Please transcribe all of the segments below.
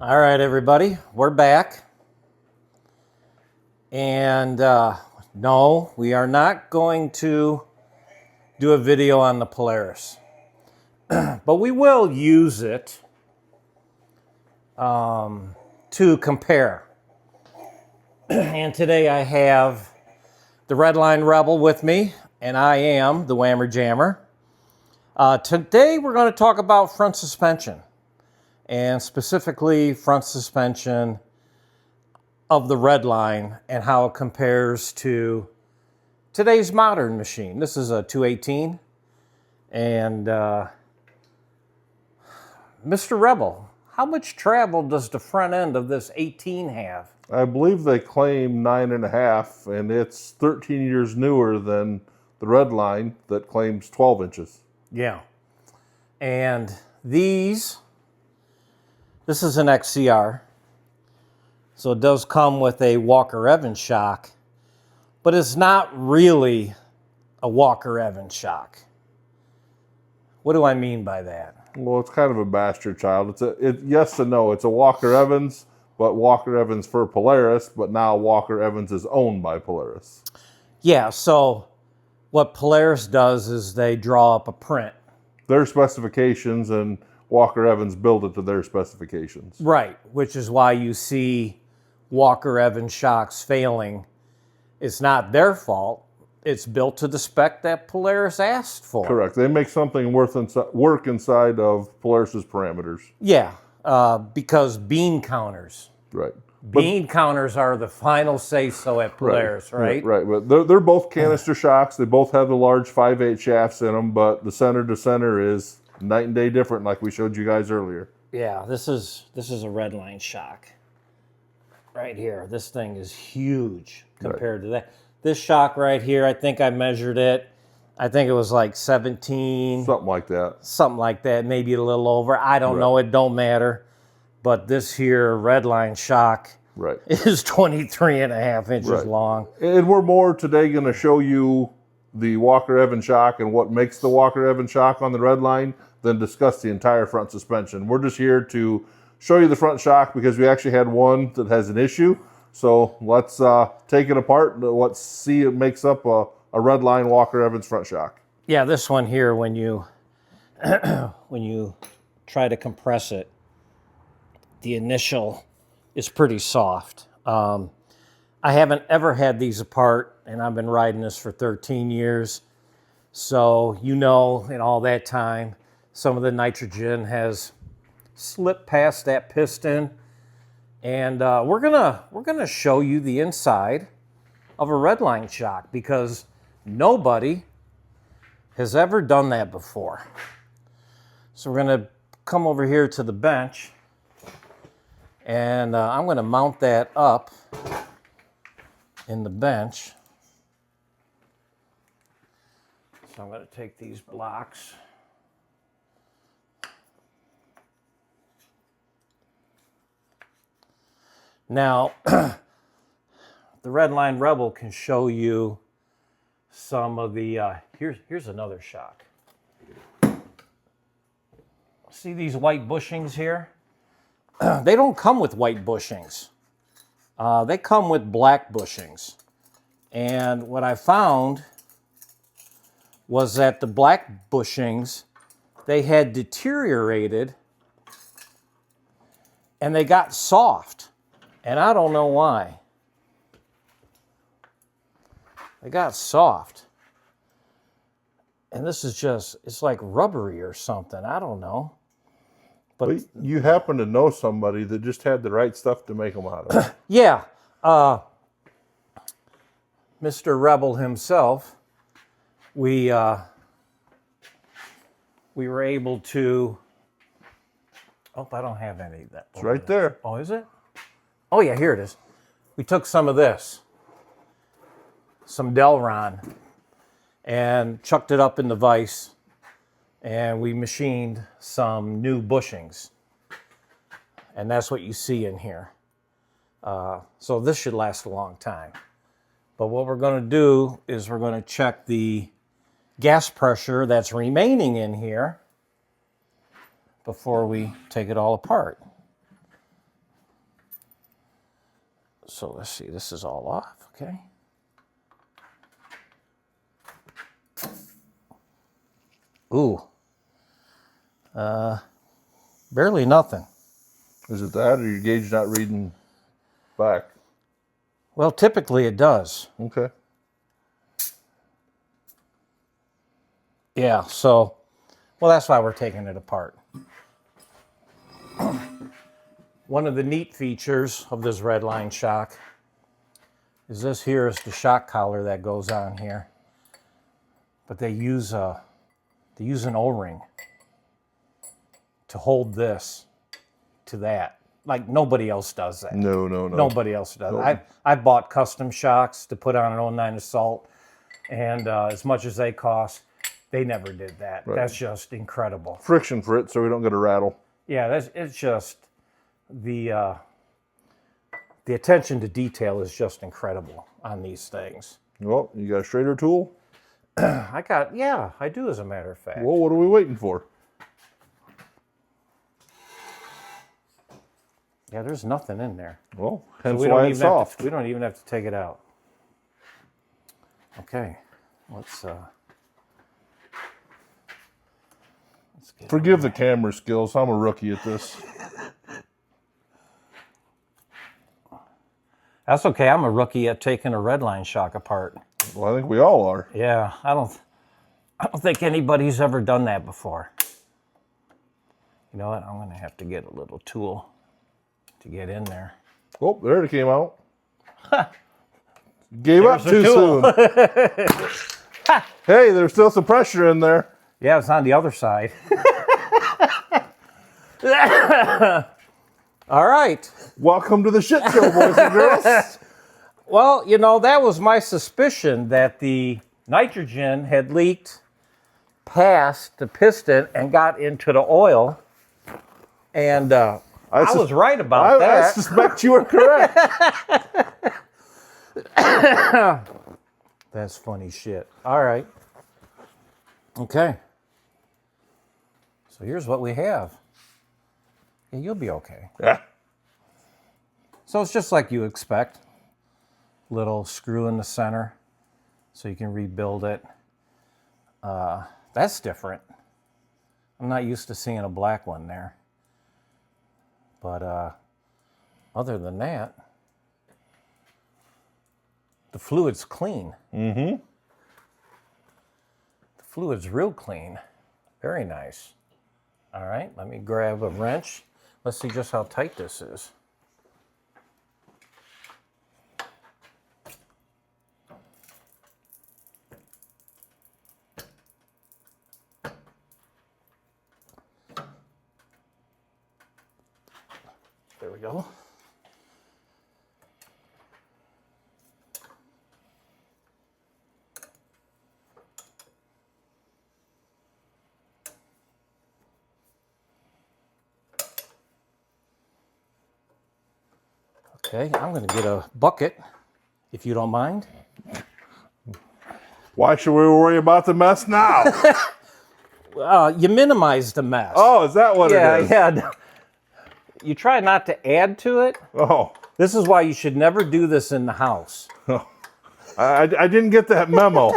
All right, everybody, we're back. And no, we are not going to do a video on the Polaris, but we will use it to compare. And today I have the Redline Rebel with me, and I am the Whammer Jammer. Today we're going to talk about front suspension, and specifically front suspension of the Redline and how it compares to today's modern machine. This is a 218, and Mr. Rebel, how much travel does the front end of this 18 have? I believe they claim 9.5, and it's 13 years newer than the Redline that claims 12 inches. Yeah. And this is an XCR. So it does come with a Walker Evans shock, but it's not really a Walker Evans shock. What do I mean by that? Well, it's kind of a bastard child. Yes and no. It's a Walker Evans, but Walker Evans for Polaris, but now Walker Evans is owned by Polaris. Yeah, so what Polaris does is they draw up a print. Their specifications, and Walker Evans build it to their specifications. Right, which is why you see Walker Evans shocks failing. It's not their fault. It's built to the spec that Polaris asked for. Correct. They make something work inside of Polaris's parameters. Yeah, because bean counters. Right. Bean counters are the final say-so at Polaris, right? Right, but they're both canister shocks. They both have the large 5/8 shafts in them, but the center to center is night and day different, like we showed you guys earlier. Yeah, this is a Redline shock. Right here, this thing is huge compared to that. This shock right here, I think I measured it. I think it was like 17. Something like that. Something like that, maybe a little over. I don't know, it don't matter. But this here Redline shock is 23.5 inches long. And we're more today going to show you the Walker Evans shock and what makes the Walker Evans shock on the Redline than discuss the entire front suspension. We're just here to show you the front shock because we actually had one that has an issue. So let's take it apart and let's see it makes up a Redline Walker Evans front shock. Yeah, this one here, when you when you try to compress it, the initial is pretty soft. I haven't ever had these apart, and I've been riding this for 13 years. So in all that time, some of the nitrogen has slipped past that piston. And we're gonna show you the inside of a Redline shock because nobody has ever done that before. So we're gonna come over here to the bench, and I'm gonna mount that up in the bench. So I'm gonna take these blocks. Now, the Redline Rebel can show you some of the, here's another shock. See these white bushings here? They don't come with white bushings. They come with black bushings. And what I found was that the black bushings, they had deteriorated and they got soft. And I don't know why. They got soft. And this is just, it's like rubbery or something. I don't know. But you happen to know somebody that just had the right stuff to make them out of. Yeah. Mr. Rebel himself, we were able to, oh, I don't have any of that. It's right there. Oh, is it? Oh, yeah, here it is. We took some of this, some Delron, and chucked it up in the vise, and we machined some new bushings. And that's what you see in here. So this should last a long time. But what we're going to do is we're going to check the gas pressure that's remaining in here before we take it all apart. So let's see, this is all off, okay? Ooh. Barely nothing. Is it that, or your gauge not reading back? Well, typically it does. Okay. Yeah, so, well, that's why we're taking it apart. One of the neat features of this Redline shock is this here is the shock collar that goes on here. But they use an O-ring to hold this to that. Like nobody else does that. No. Nobody else does. Nope. I've bought custom shocks to put on an 09 Assault, and as much as they cost, they never did that. Right. That's just incredible. Friction for it so we don't get a rattle. Yeah, it's just the attention to detail is just incredible on these things. Well, you got a straighter tool? I do, as a matter of fact. Well, what are we waiting for? Yeah, there's nothing in there. Well, So hence why it's soft. we don't even have to take it out. Okay, let's get Forgive the camera skills. I'm a rookie at this. That's okay. I'm a rookie at taking a Redline shock apart. Well, I think we all are. Yeah, I don't think anybody's ever done that before. You know what? I'm going to have to get a little tool to get in there. Oh, there it came out. Gave up There's the too tool. soon. Hey, there's still some pressure in there. Yeah, it's on the other side. All right. Welcome to the shit show, boys and girls. Well, you know, that was my suspicion that the nitrogen had leaked past the piston and got into the oil. And I was right about that. I suspect you were correct. That's funny shit. All right. Okay. So here's what we have. Yeah, you'll be okay. Yeah. So it's just like you expect. Little screw in the center so you can rebuild it. That's different. I'm not used to seeing a black one there. But other than that, the fluid's clean. Mm-hmm. The fluid's real clean. Very nice. All right, let me grab a wrench. Let's see just how tight this is. There we go. Okay, I'm going to get a bucket, if you don't mind. Why should we worry about the mess now? You minimize the mess. Oh, is that what it is? Yeah. You try not to add to it. Oh. This is why you should never do this in the house. Oh. I didn't get that memo.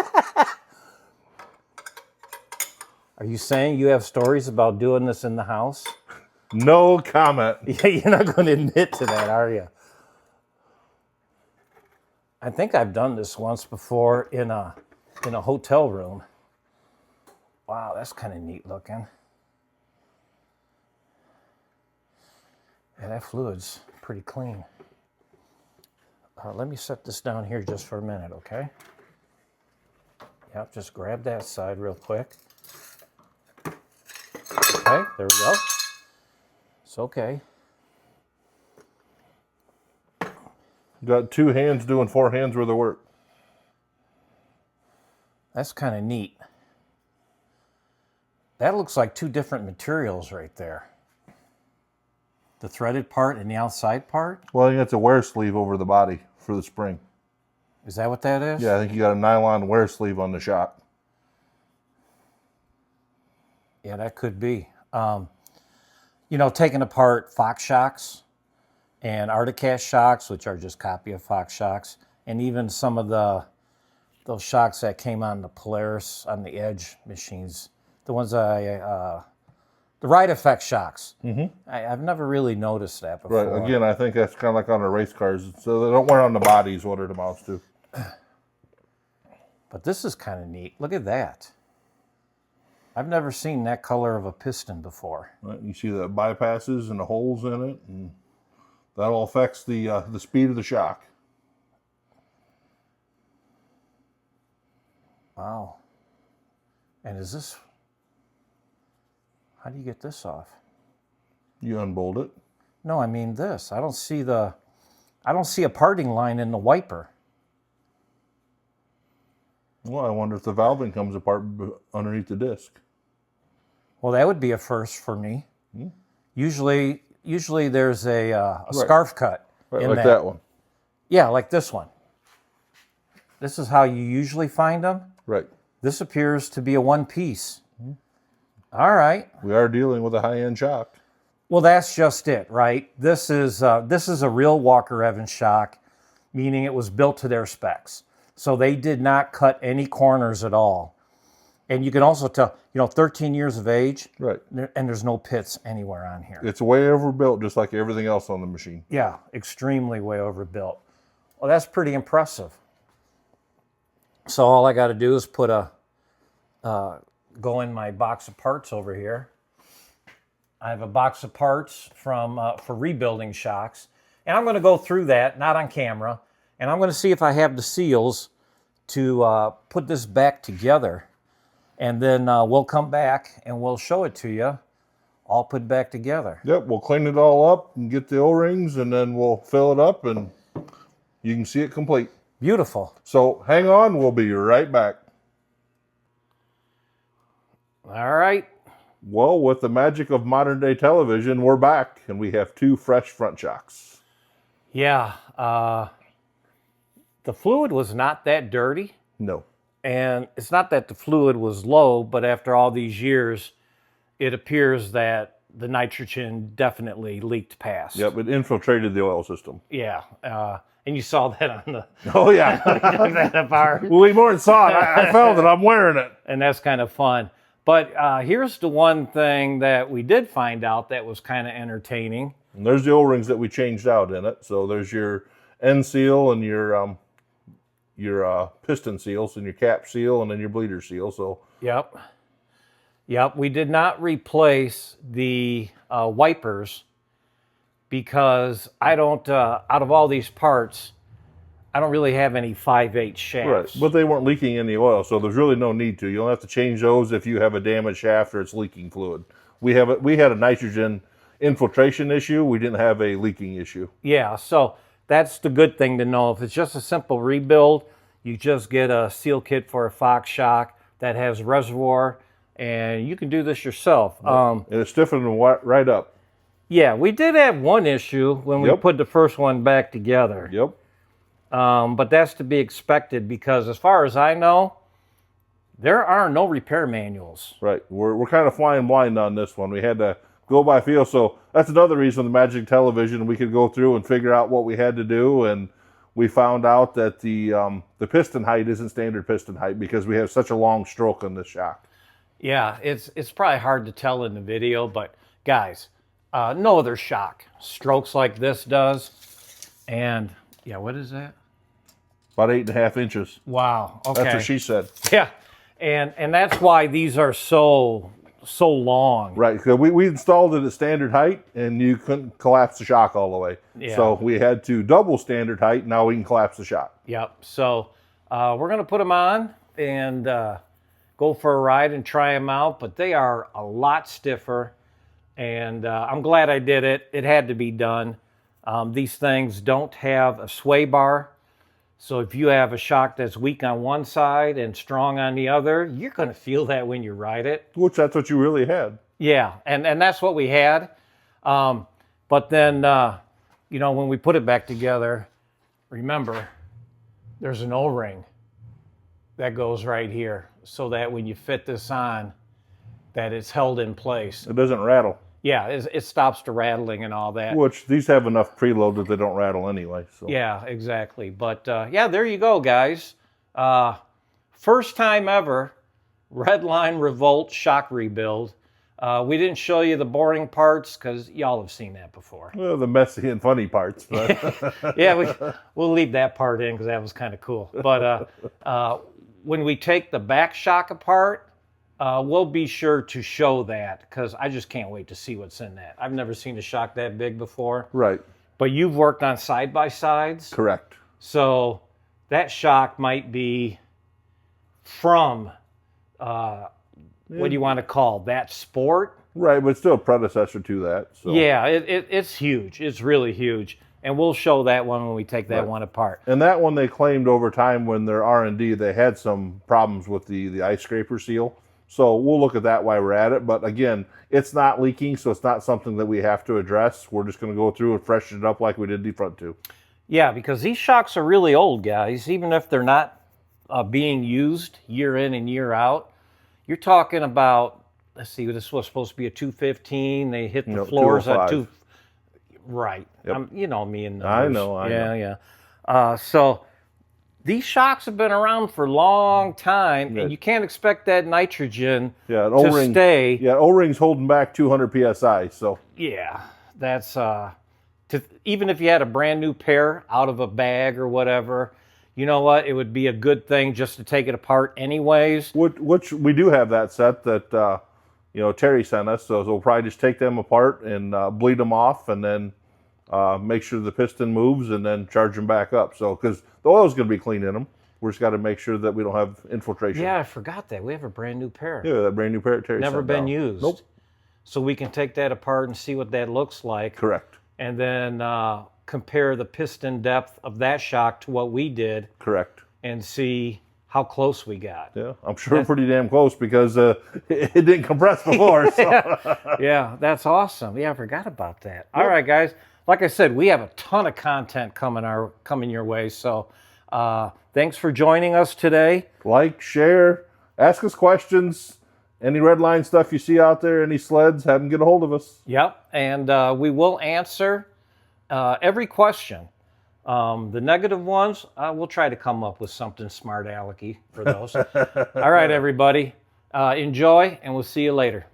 Are you saying you have stories about doing this in the house? No comment. Yeah, you're not going to admit to that, are you? I think I've done this once before in a hotel room. Wow, that's kind of neat looking. Yeah, that fluid's pretty clean. Let me set this down here just for a minute, okay? Yep, just grab that side real quick. Okay, there we go. It's okay. Got 2 hands doing 4 hands worth of work. That's kind of neat. That looks like 2 different materials right there. The threaded part and the outside part? Well, I think that's a wear sleeve over the body for the spring. Is that what that is? Yeah, I think you got a nylon wear sleeve on the shock. Yeah, that could be. You know, taking apart Fox shocks, and Articast shocks, which are just copy of Fox shocks, and even some of those shocks that came on the Polaris on the Edge machines, the ones the Ride Effect shocks. I've never really noticed that before. Right. Again, I think that's kind of like on the race cars, so they don't wear on the bodies what it amounts to. But this is kind of neat. Look at that. I've never seen that color of a piston before. Right. You see the bypasses and the holes in it, and that all affects the speed of the shock. Wow. And is this... How do you get this off? You unbolt it. No, I mean this. I don't see a parting line in the wiper. Well, I wonder if the valving comes apart underneath the disc. Well, that would be a first for me. Usually there's a scarf cut Right, in like that one. Yeah, like this one. This is how you usually find them. Right. This appears to be a one piece. All right. We are dealing with a high-end shock. Well, that's just it, right? This is a real Walker Evans shock, meaning it was built to their specs. So they did not cut any corners at all. And you can also tell, 13 years of age, Right. and there's no pits anywhere on here. It's way overbuilt, just like everything else on the machine. Yeah, extremely way overbuilt. Well, that's pretty impressive. So all I got to do is put go in my box of parts over here. I have a box of parts for rebuilding shocks, and I'm going to go through that, not on camera, and I'm going to see if I have the seals to put this back together, and then we'll come back and we'll show it to you all put back together. Yep, we'll clean it all up and get the O-rings, and then we'll fill it up, and you can see it complete. Beautiful. So hang on, we'll be right back. All right. Well, with the magic of modern day television, we're back, and we have two fresh front shocks. Yeah. The fluid was not that dirty. No. And it's not that the fluid was low, but after all these years, it appears that the nitrogen definitely leaked past. Yep, it infiltrated the oil system. Yeah. And you saw that on the... Oh, yeah. that apart. Well, we more than saw it. I felt it. I'm wearing it. And that's kind of fun. But here's the one thing that we did find out that was kind of entertaining. And there's the O-rings that we changed out in it. So there's your end seal and your piston seals and your cap seal and then your bleeder seal. So Yep. We did not replace the wipers because I don't, out of all these parts, I don't really have any 5/8 shafts. right, but they weren't leaking any oil, so there's really no need to. You don't have to change those if you have a damaged shaft or it's leaking fluid. We had a nitrogen infiltration issue. We didn't have a leaking issue. Yeah, so that's the good thing to know. If it's just a simple rebuild, you just get a seal kit for a Fox shock that has reservoir, and you can do this yourself. And it's stiffened them right up. Yeah, we did have one issue when we put the first one back together. Yep. But that's to be expected because as far as I know, there are no repair manuals. Right. We're kind of flying blind on this one. We had to go by feel. So that's another reason the Magic Television, we could go through and figure out what we had to do. And we found out that the piston height isn't standard piston height because we have such a long stroke on this shock. Yeah, it's probably hard to tell in the video, but guys, no other shock strokes like this does. And yeah, what is that? About 8.5 inches. Wow. Okay. That's what she said. Yeah, and that's why these are so long. Right, because we installed it at standard height, and you couldn't collapse the shock all the way. Yeah. So we had to double standard height. Now we can collapse the shock. Yep. So we're gonna put them on and go for a ride and try them out, but they are a lot stiffer, and I'm glad I did it. It had to be done. These things don't have a sway bar. So if you have a shock that's weak on one side and strong on the other, you're going to feel that when you ride it. Which that's what you really had. Yeah, and that's what we had. But then, when we put it back together, remember, there's an O-ring that goes right here so that when you fit this on, that it's held in place. It doesn't rattle. Yeah, it stops the rattling and all that. Which these have enough preload that they don't rattle anyway. So Yeah, exactly. But yeah, there you go, guys. First time ever, Redline Revolt shock rebuild. We didn't show you the boring parts because y'all have seen that before. well, the messy and funny parts. But Yeah, we'll leave that part in because that was kind of cool. But when we take the back shock apart, we'll be sure to show that because I just can't wait to see what's in that. I've never seen a shock that big before. right, But you've worked on side-by-sides. correct. So that shock might be from, what do you want to call that sport? Right, but still a predecessor to that. So. Yeah, it's huge. It's really huge. And we'll show that one when we take that one apart. And that one they claimed over time when their R&D, they had some problems with the ice scraper seal. So we'll look at that while we're at it. But again, it's not leaking, so it's not something that we have to address. We're just going to go through and freshen it up like we did the front two. Yeah, because these shocks are really old, guys. Even if they're not being used year in and year out, you're talking about, let's see, this was supposed to be a 215. They hit the floors at 2. Right. Yep. You know me and I numbers. know. Yeah. So these shocks have been around for a long time, and you can't expect that nitrogen to stay. Yeah, O-ring's holding back 200 psi. So yeah, that's even if you had a brand new pair out of a bag or whatever, you know what? It would be a good thing just to take it apart anyways. Which we do have that set that Terry sent us. So we'll probably just take them apart and bleed them off, and then make sure the piston moves, and then charge them back up. So because the oil's going to be clean in them, we just got to make sure that we don't have infiltration. Yeah, I forgot that we have a brand new pair. Yeah, that brand new pair Terry never sent been down. used. Nope. So we can take that apart and see what that looks like. Correct. And then compare the piston depth of that shock to what we did. Correct. And see how close we got. Yeah, I'm sure we're pretty damn close because it didn't compress before. So. Yeah, that's awesome. Yeah, I forgot about that. All right, guys. Like I said, we have a ton of content coming your way. So thanks for joining us today. Like, share, ask us questions. Any Redline stuff you see out there, any sleds, have them get a hold of us. Yep, and we will answer every question. The negative ones, we'll try to come up with something smart alecky for those. All right, everybody. Enjoy, and we'll see you later.